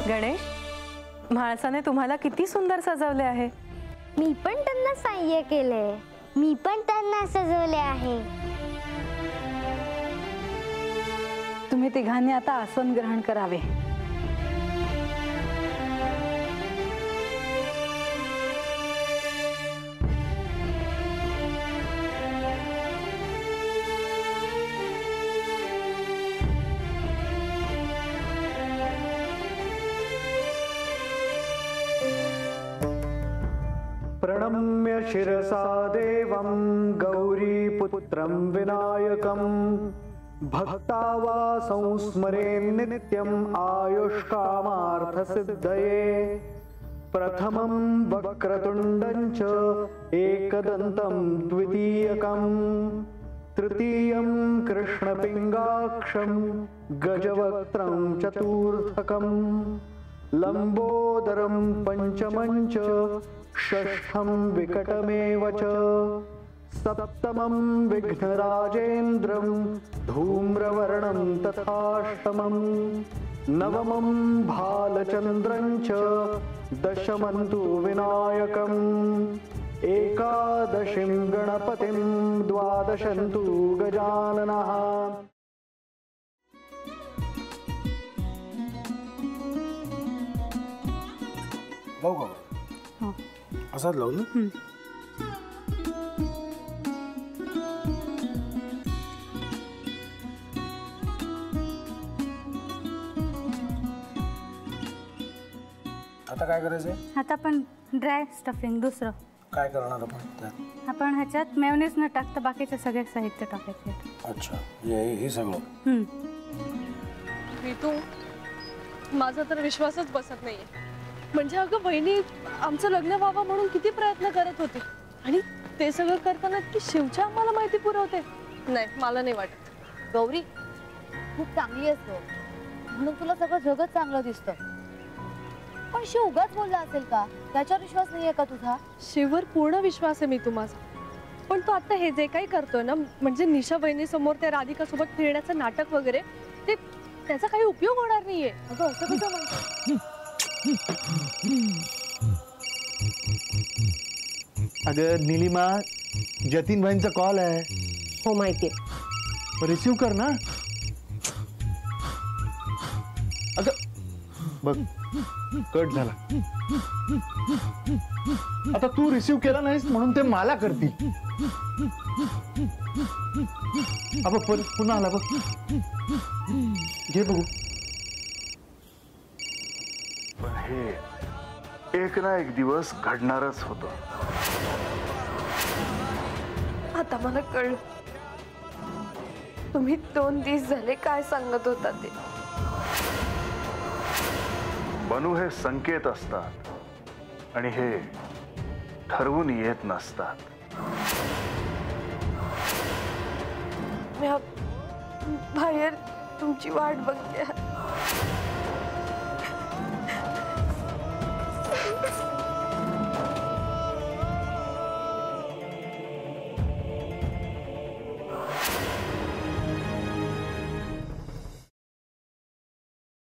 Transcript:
गणेश, म्हाळसाने तुम्हाला किती सुंदर सजवले आहे। मी पण त्यांना सहाय्य केले, मी पण त्यांना सजवले आहे। तुम्ही तिघांनी आता आसन ग्रहण करावे। प्रणम्य शिरसा देवं गौरीपुत्रं विनायकं भक्तावा संस्मरे नित्यं आयुष्कामार्थसिद्धये। प्रथमं वक्रतुण्डं च एकदन्तं द्वितीयकं तृतीयं कृष्णपिङ्गाक्षं गजवक्त्रं चतुर्थकं लंबोदरं पंचमं च षष्ठं विकटमेव च सप्तमं विघ्नराजेन्द्रं धूम्रवर्णं तथाष्टमं नवमं भालचन्द्रं च दशमं तु विनायकम् एकादशिं गणपतिं द्वादशं तु गजाननः। असाच लावू ना। आता काय करायचंय? आता आपण ड्राय स्टफिंग दुसरं काय करणार आपण त्यात? आपण ह्याच्यात मेयोनीज न टाकता बाकीचे सगळे साहित्य टाकायचे। अच्छा, हे सगळं। ऋतू, माझा तर विश्वासच बसत नाहीये। म्हणजे अगं बहिणी आमचं लग्न व्हावं म्हणून किती प्रयत्न करत होते आणि ते सगळं करताना की शिवच्या आम्हाला माहिती पुरवते। नाही, मला नाही वाटत। गौरी खूप चांगली असतो म्हणून तुला सगळं जगत चांगलं दिसतं, पण शिव उगाच बोलला असेल का? त्याच्यावर विश्वास नाहीये का तुझा? शिववर पूर्ण विश्वास आहे मी तुम्हाला, पण तो आता हे जे काही करतोय ना, म्हणजे निशा बहिणी समोर त्या राधिका सोबत फिरण्याचं नाटक वगैरे, ते त्याचा काही उपयोग होणार नाहीये। अगं असं कसं म्हणतो? अगं नीलिमा, जतीन भाईंचा कॉल आहे। हो माहितीये, रिसीव कर ना। अगं बघ, कट झाला। आता तू रिसीव केला नाहीस म्हणून ते मला करतील। अब पुन्हा आला बघ, घे बघू। पण हे एक ना एक दिवस घडणारच होतं। आता मला कळलं तुम्ही 2 दिवस झाले काय सांगत होता ते। बनू हे संकेत असतात आणि हे ठरवून येत नसतात। मी बाहेर तुमची वाट बघते।